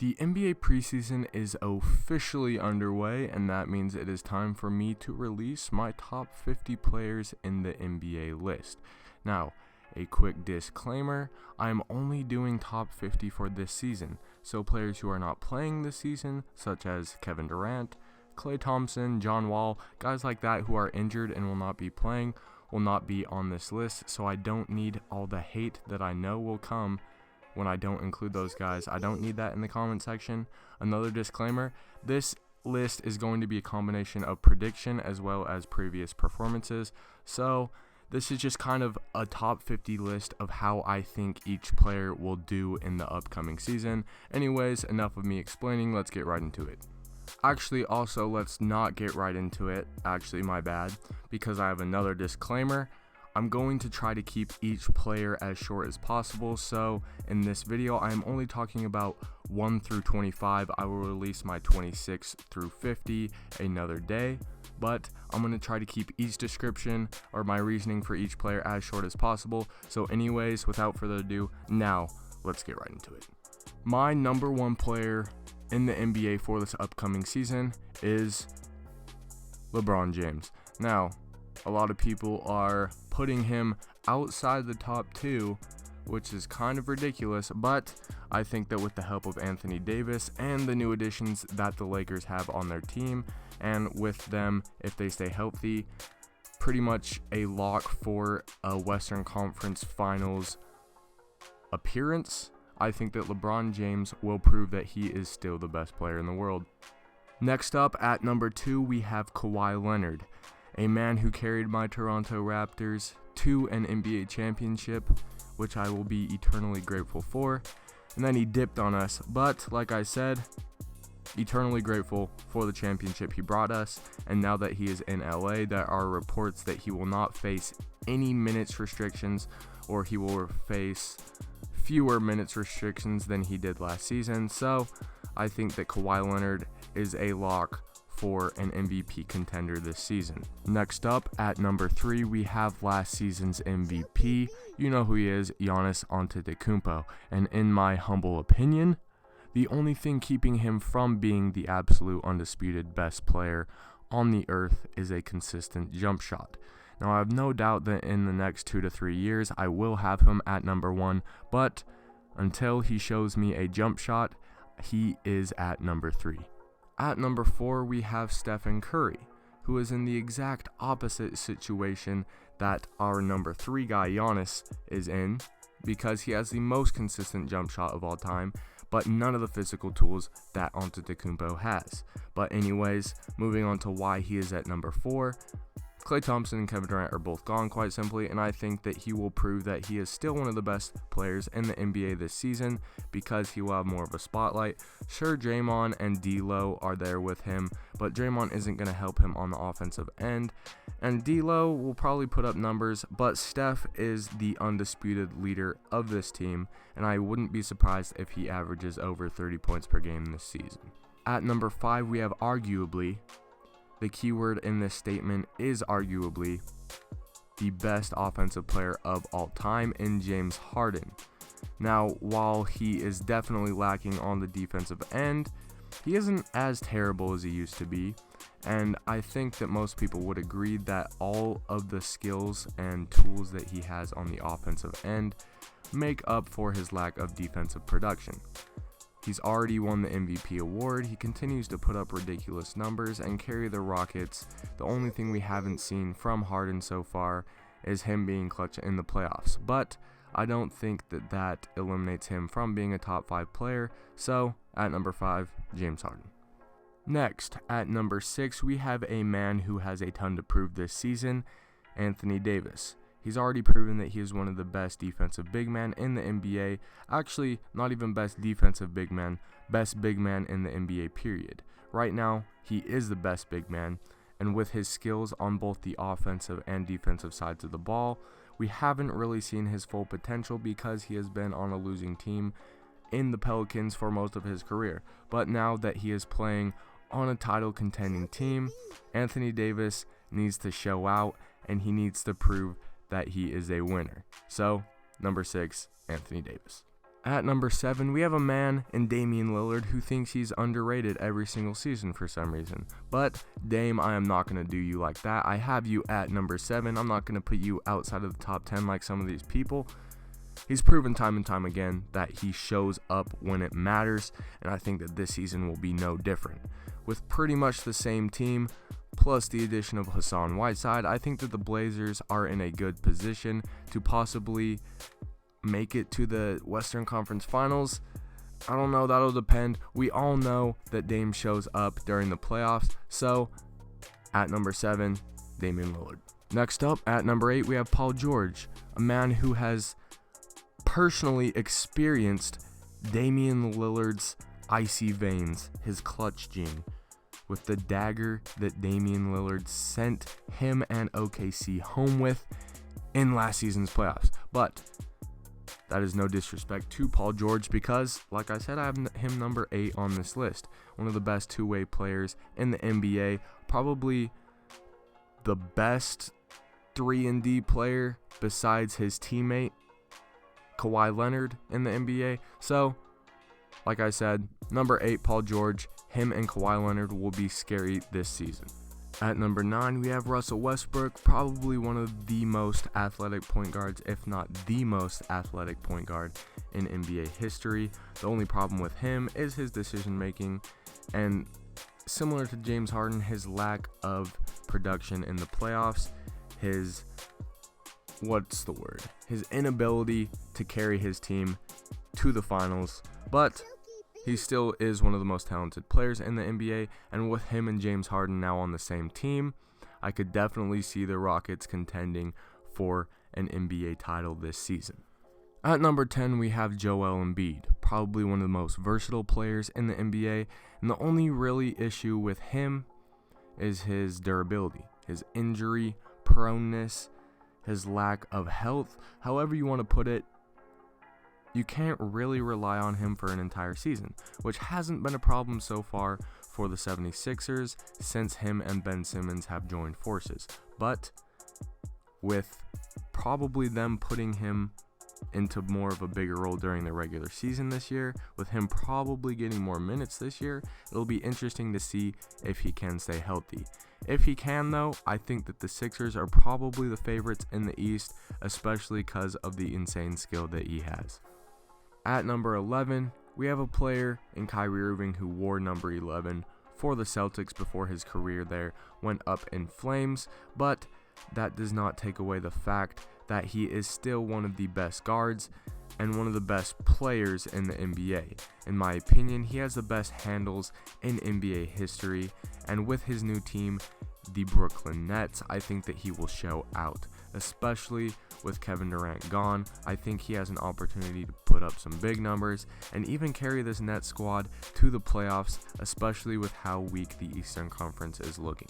The NBA preseason is officially underway, and that means it is time for me to release my top 50 players in the NBA list. Now, a quick disclaimer, I am only doing top 50 for this season, so players who are not playing this season, such as Kevin Durant, Klay Thompson, John Wall, guys like that who are injured and will not be playing, will not be on this list, so I don't need all the hate that I know will come when I don't include those guys. I don't need that in the comment section. Another disclaimer, this list is going to be a combination of prediction as well as previous performances. So this is just kind of a top 50 list of how I think each player will do in the upcoming season. Anyways, enough of me explaining, let's get right into it. Actually, also, let's not get right into it. Actually, my bad, because I have another disclaimer. I'm going to try to keep each player as short as possible, so in this video I am only talking about 1 through 25. I will release my 26 through 50 another day, but I'm going to try to keep each description or my reasoning for each player as short as possible. So anyways, without further ado, now let's get right into it. My number one player in the NBA for this upcoming season is LeBron James. Now, a lot of people are putting him outside the top 2, which is kind of ridiculous, but I think that with the help of Anthony Davis and the new additions that the Lakers have on their team, and with them, if they stay healthy, pretty much a lock for a Western Conference Finals appearance. I think that LeBron James will prove that he is still the best player in the world. Next up, at number 2, we have Kawhi Leonard, a man who carried my Toronto Raptors to an NBA championship, which I will be eternally grateful for. And then he dipped on us, but like I said, eternally grateful for the championship he brought us. And now that he is in LA, there are reports that he will not face any minutes restrictions, or he will face fewer minutes restrictions than he did last season. So I think that Kawhi Leonard is a lock for an MVP contender this season. Next up, at number 3, we have last season's MVP. You know who he is, Giannis Antetokounmpo. And in my humble opinion, the only thing keeping him from being the absolute undisputed best player on the earth is a consistent jump shot. Now, I have no doubt that in the next 2 to 3 years, I will have him at number 1, but until he shows me a jump shot, he is at number 3. At number 4, we have Stephen Curry, who is in the exact opposite situation that our number 3 guy, Giannis, is in, because he has the most consistent jump shot of all time, but none of the physical tools that Antetokounmpo has. But anyways, moving on to why he is at number 4, Klay Thompson and Kevin Durant are both gone, quite simply, and I think that he will prove that he is still one of the best players in the NBA this season because he will have more of a spotlight. Sure, Draymond and D'Lo are there with him, but Draymond isn't going to help him on the offensive end, and D'Lo will probably put up numbers, but Steph is the undisputed leader of this team, and I wouldn't be surprised if he averages over 30 points per game this season. At number 5, we have arguably, the keyword in this statement is arguably, the best offensive player of all time in James Harden. Now, while he is definitely lacking on the defensive end, he isn't as terrible as he used to be, and I think that most people would agree that all of the skills and tools that he has on the offensive end make up for his lack of defensive production. He's already won the MVP award, he continues to put up ridiculous numbers and carry the Rockets. The only thing we haven't seen from Harden so far is him being clutch in the playoffs, but I don't think that that eliminates him from being a top 5 player, so at number 5, James Harden. Next, at number 6, we have a man who has a ton to prove this season, Anthony Davis. He's already proven that he is one of the best defensive big men in the NBA. Actually, not even best defensive big man, best big man in the NBA period. Right now, he is the best big man, and with his skills on both the offensive and defensive sides of the ball, we haven't really seen his full potential because he has been on a losing team in the Pelicans for most of his career. But now that he is playing on a title contending team, Anthony Davis needs to show out, and he needs to prove that he is a winner. So, number 6, Anthony Davis. At number 7, we have a man in Damian Lillard who thinks he's underrated every single season for some reason. But Dame, I am not going to do you like that. I have you at number 7. I'm not going to put you outside of the top 10 like some of these people. He's proven time and time again that he shows up when it matters, and I think that this season will be no different. With pretty much the same team, plus the addition of Hassan Whiteside, I think that the Blazers are in a good position to possibly make it to the Western Conference Finals. I don't know, that'll depend. We all know that Dame shows up during the playoffs, so at number 7, Damian Lillard. Next up, at number 8, we have Paul George, a man who has personally experienced Damian Lillard's icy veins, his clutch gene, with the dagger that Damian Lillard sent him and OKC home with in last season's playoffs. But that is no disrespect to Paul George because, like I said, I have him number 8 on this list. One of the best two-way players in the NBA, probably the best 3-and-D player besides his teammate, Kawhi Leonard, in the NBA. So, like I said, number 8, Paul George. Him and Kawhi Leonard will be scary this season. At number 9, we have Russell Westbrook, probably one of the most athletic point guards, if not the most athletic point guard in NBA history. The only problem with him is his decision making, and similar to James Harden, his lack of production in the playoffs, his inability to carry his team to the finals. But he still is one of the most talented players in the NBA, and with him and James Harden now on the same team, I could definitely see the Rockets contending for an NBA title this season. At number 10, we have Joel Embiid, probably one of the most versatile players in the NBA, and the only really issue with him is his durability, his injury proneness, his lack of health, however you want to put it. You can't really rely on him for an entire season, which hasn't been a problem so far for the 76ers since him and Ben Simmons have joined forces. But with probably them putting him into more of a bigger role during the regular season this year, with him probably getting more minutes this year, it'll be interesting to see if he can stay healthy. If he can, though, I think that the Sixers are probably the favorites in the East, especially because of the insane skill that he has. At number 11, we have a player in Kyrie Irving who wore number 11 for the Celtics before his career there went up in flames, but that does not take away the fact that he is still one of the best guards and one of the best players in the NBA. In my opinion, he has the best handles in NBA history, and with his new team, the Brooklyn Nets, I think that he will show out, especially with Kevin Durant gone. I think he has an opportunity to put up some big numbers and even carry this Nets squad to the playoffs, especially with how weak the Eastern Conference is looking.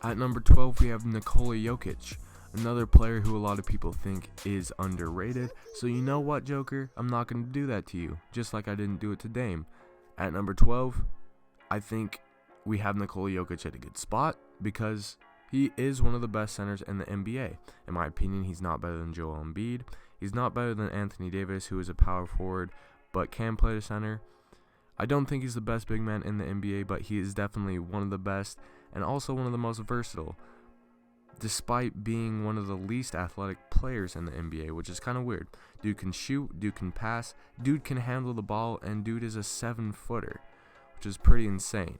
At number 12, we have Nikola Jokic, another player who a lot of people think is underrated. So you know what, Joker? I'm not going to do that to you, just like I didn't do it to Dame. At number 12, I think we have Nikola Jokic at a good spot because he is one of the best centers in the NBA. In my opinion, he's not better than Joel Embiid. He's not better than Anthony Davis, who is a power forward but can play the center. I don't think he's the best big man in the NBA, but he is definitely one of the best and also one of the most versatile, despite being one of the least athletic players in the NBA, which is kind of weird. Dude can shoot, dude can pass, dude can handle the ball, and dude is a 7-footer, which is pretty insane.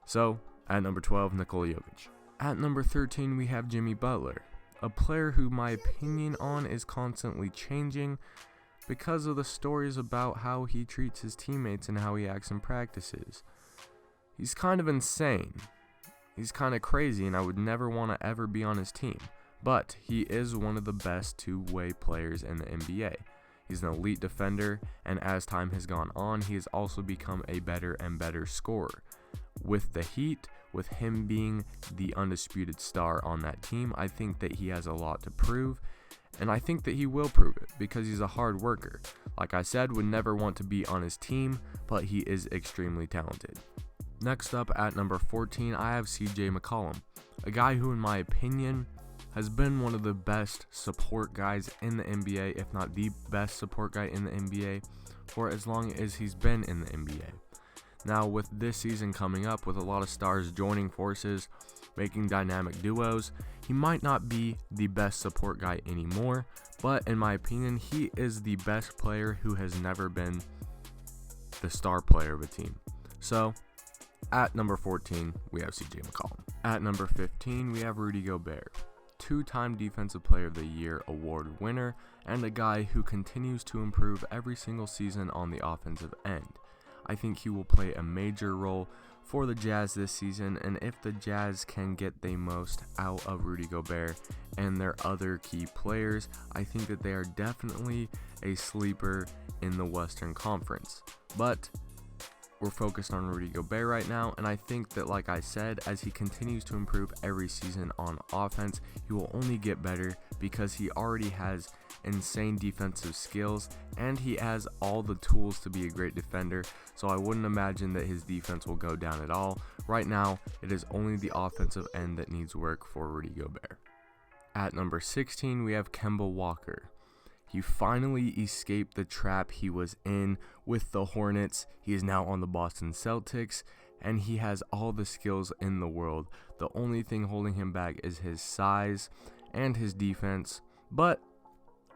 So, at number 12, Nikola Jokic. At number 13, we have Jimmy Butler, a player who my opinion on is constantly changing because of the stories about how he treats his teammates and how he acts in practices. He's kind of insane. He's kind of crazy, and I would never want to ever be on his team. But he is one of the best two-way players in the NBA. He's an elite defender, and as time has gone on, he has also become a better and better scorer. With the Heat, with him being the undisputed star on that team, I think that he has a lot to prove, and I think that he will prove it because he's a hard worker. Like I said, would never want to be on his team, but he is extremely talented. Next up at number 14, I have CJ McCollum, a guy who in my opinion has been one of the best support guys in the NBA, if not the best support guy in the NBA. for as long as he's been in the NBA. Now, with this season coming up, with a lot of stars joining forces, making dynamic duos, he might not be the best support guy anymore, but in my opinion, he is the best player who has never been the star player of a team. So, at number 14, we have CJ McCollum. At number 15, we have Rudy Gobert, two-time Defensive Player of the Year award winner, and a guy who continues to improve every single season on the offensive end. I think he will play a major role for the Jazz this season, and if the Jazz can get the most out of Rudy Gobert and their other key players, I think that they are definitely a sleeper in the Western Conference. But we're focused on Rudy Gobert right now, and I think that, like I said, as he continues to improve every season on offense, he will only get better because he already has insane defensive skills and he has all the tools to be a great defender, so I wouldn't imagine that his defense will go down at all. Right now, it is only the offensive end that needs work for Rudy Gobert. At number 16, we have Kemba Walker. He finally escaped the trap he was in with the Hornets. He is now on the Boston Celtics, and he has all the skills in the world. The only thing holding him back is his size and his defense, but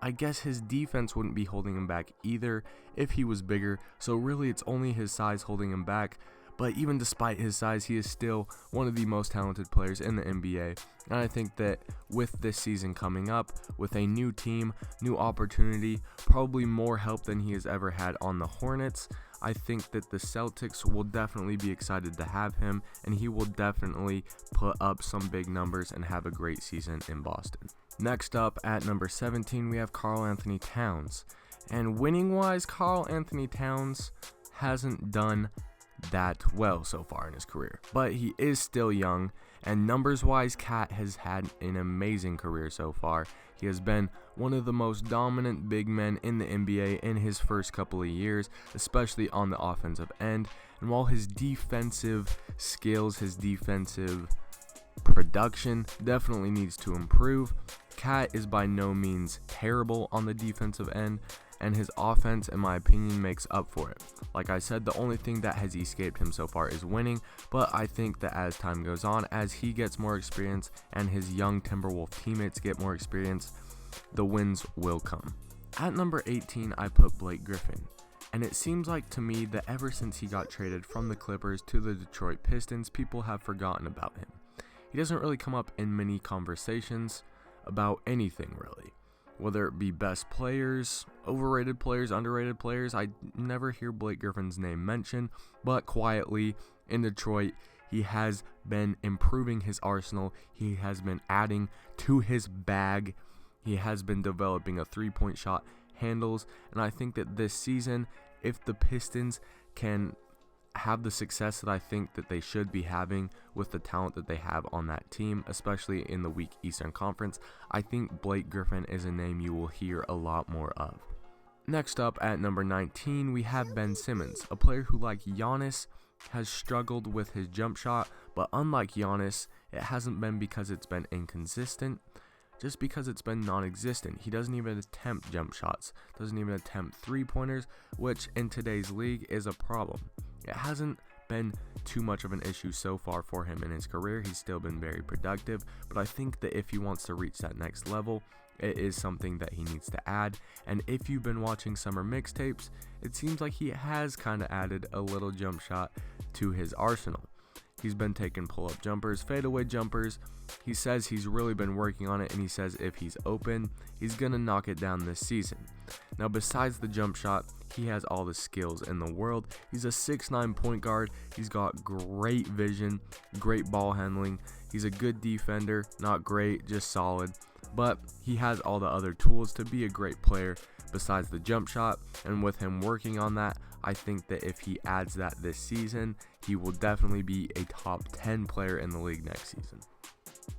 I guess his defense wouldn't be holding him back either if he was bigger, so really it's only his size holding him back. But even despite his size, he is still one of the most talented players in the NBA. And I think that with this season coming up, with a new team, new opportunity, probably more help than he has ever had on the Hornets, I think that the Celtics will definitely be excited to have him, and he will definitely put up some big numbers and have a great season in Boston. Next up, at number 17, we have Karl-Anthony Towns. And winning-wise, Karl-Anthony Towns hasn't done that well so far in his career, but he is still young, and numbers-wise, Cat has had an amazing career so far. He has been one of the most dominant big men in the NBA in his first couple of years, especially on the offensive end, and while his defensive skills, his defensive production definitely needs to improve, Cat is by no means terrible on the defensive end, and his offense, in my opinion, makes up for it. Like I said, the only thing that has escaped him so far is winning, but I think that as time goes on, as he gets more experience and his young Timberwolf teammates get more experience, the wins will come. At number 18, I put Blake Griffin. And it seems like to me that ever since he got traded from the Clippers to the Detroit Pistons, people have forgotten about him. He doesn't really come up in many conversations about anything really. Whether it be best players, overrated players, underrated players, I never hear Blake Griffin's name mentioned, but quietly in Detroit, he has been improving his arsenal. He has been adding to his bag. He has been developing a three-point shot, handles, and I think that this season, if the Pistons can have the success that I think that they should be having with the talent that they have on that team, especially in the weak Eastern Conference, I think Blake Griffin is a name you will hear a lot more of. Next up at number 19, we have Ben Simmons, a player who, like Giannis, has struggled with his jump shot, but unlike Giannis, it hasn't been because it's been inconsistent, just because it's been non-existent. He doesn't even attempt jump shots, doesn't even attempt three-pointers, which in today's league is a problem. It hasn't been too much of an issue so far for him in his career. He's still been very productive, but I think that if he wants to reach that next level, it is something that he needs to add. And if you've been watching summer mixtapes, it seems like he has kind of added a little jump shot to his arsenal. He's been taking pull-up jumpers, fadeaway jumpers. He says he's really been working on it, and he says if he's open, he's going to knock it down this season. Now, besides the jump shot, he has all the skills in the world. He's a 6'9" point guard. He's got great vision, great ball handling. He's a good defender, not great, just solid. But he has all the other tools to be a great player besides the jump shot, and with him working on that, I think that if he adds that this season, he will definitely be a top 10 player in the league next season.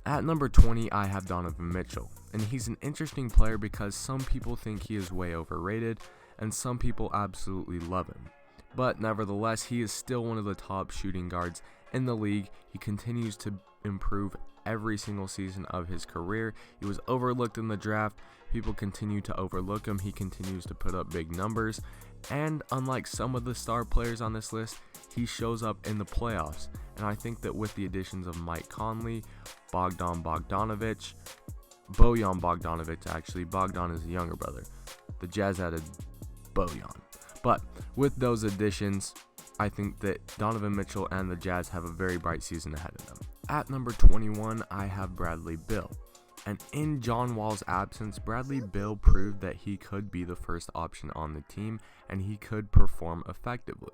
At number 20, I have Donovan Mitchell, and he's an interesting player because some people think he is way overrated, and some people absolutely love him. But nevertheless, he is still one of the top shooting guards in the league. He continues to improve every single season of his career. He was overlooked in the draft. People continue to overlook him. He continues to put up big numbers. And unlike some of the star players on this list, he shows up in the playoffs. And I think that with the additions of Mike Conley, Bojan Bogdanovic, actually, Bogdan is a younger brother. The Jazz added Bojan. But with those additions, I think that Donovan Mitchell and the Jazz have a very bright season ahead of them. At number 21, I have Bradley Beal. And in John Wall's absence, Bradley Beal proved that he could be the first option on the team and he could perform effectively.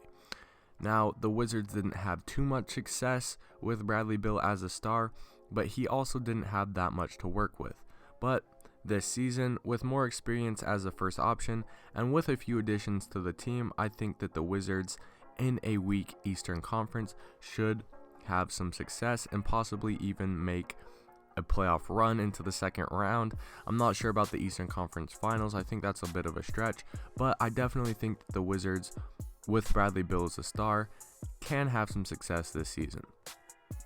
Now, the Wizards didn't have too much success with Bradley Beal as a star, but he also didn't have that much to work with. But this season, with more experience as a first option and with a few additions to the team, I think that the Wizards in a weak Eastern Conference should have some success and possibly even make a playoff run into the second round. I'm not sure about the Eastern Conference Finals. I think that's a bit of a stretch, but I definitely think that the Wizards, with Bradley Beal as a star, can have some success this season.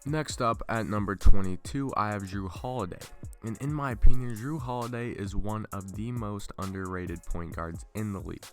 Next up at number 22, I have Jrue Holiday. And in my opinion, Jrue Holiday is one of the most underrated point guards in the league.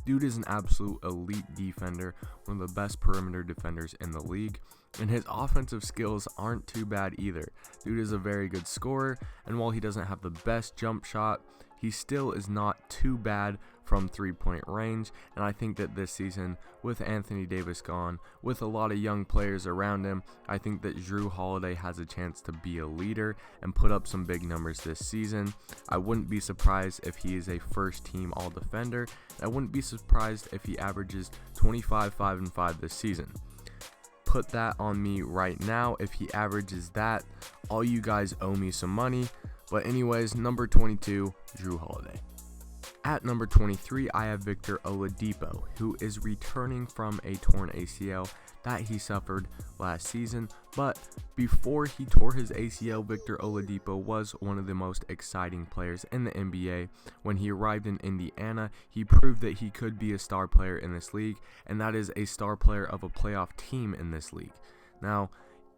Dude is an absolute elite defender, one of the best perimeter defenders in the league, and his offensive skills aren't too bad either. Dude is a very good scorer, and while he doesn't have the best jump shot, he still is not too bad from three-point range, and I think that this season, with Anthony Davis gone, with a lot of young players around him, I think that Jrue Holiday has a chance to be a leader and put up some big numbers this season. I wouldn't be surprised if he is a first-team all-defender. I wouldn't be surprised if he averages 25, 5, and 5 this season. Put that on me right now. If he averages that, all you guys owe me some money. But anyways, number 22, Jrue Holiday. At number 23, I have Victor Oladipo, who is returning from a torn ACL that he suffered last season. But before he tore his ACL, Victor Oladipo was one of the most exciting players in the NBA. When he arrived in Indiana, he proved that he could be a star player in this league, and that is a star player of a playoff team in this league. Now,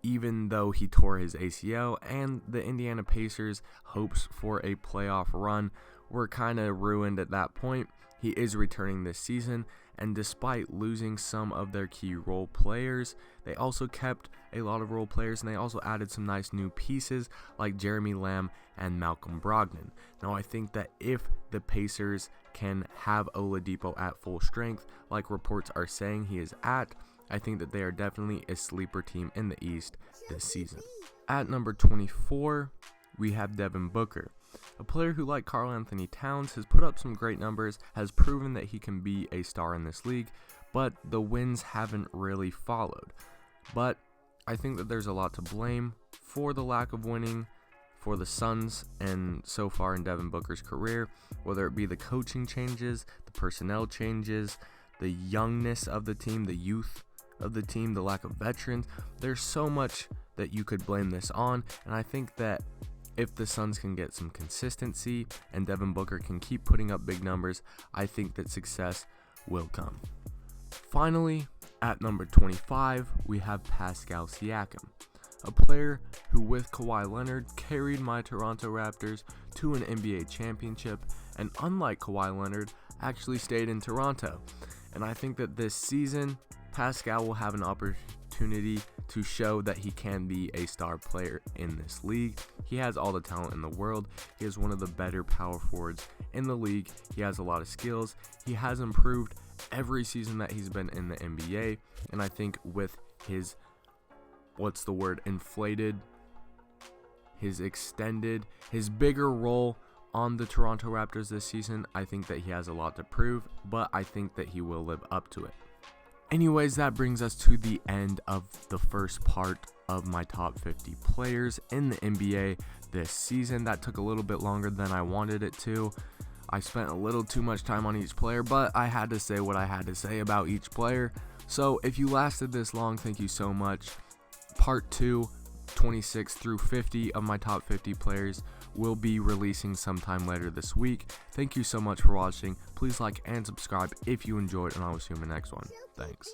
even though he tore his ACL and the Indiana Pacers' hopes for a playoff run were kind of ruined at that point, he is returning this season, and despite losing some of their key role players, they also kept a lot of role players, and they also added some nice new pieces like Jeremy Lamb and Malcolm Brogdon. Now, I think that if the Pacers can have Oladipo at full strength, like reports are saying he is at, I think that they are definitely a sleeper team in the East this season. At number 24, we have Devin Booker, a player who, like Karl Anthony Towns, has put up some great numbers, has proven that he can be a star in this league, but the wins haven't really followed. But I think that there's a lot to blame for the lack of winning for the Suns and so far in Devin Booker's career, whether it be the coaching changes, the personnel changes, the youngness of the team, the youth of the team, the lack of veterans. There's so much that you could blame this on, and I think that if the Suns can get some consistency and Devin Booker can keep putting up big numbers, I think that success will come. Finally, at number 25, we have Pascal Siakam, a player who with Kawhi Leonard carried my Toronto Raptors to an NBA championship, and unlike Kawhi Leonard, actually stayed in Toronto. And I think that this season, Pascal will have an opportunity to show that he can be a star player in this league. He has all the talent in the world. He is one of the better power forwards in the league. He has a lot of skills. He has improved every season that he's been in the NBA. And I think with his, inflated, his extended, his bigger role on the Toronto Raptors this season, I think that he has a lot to prove, but I think that he will live up to it. Anyways, that brings us to the end of the first part of my top 50 players in the NBA this season. That took a little bit longer than I wanted it to. I spent a little too much time on each player, but I had to say what I had to say about each player. So if you lasted this long, thank you so much. Part 2, 26 through 50 of my top 50 players will be releasing sometime later this week. Thank you so much for watching. Please like and subscribe if you enjoyed, and I will see you in the next one. Thanks.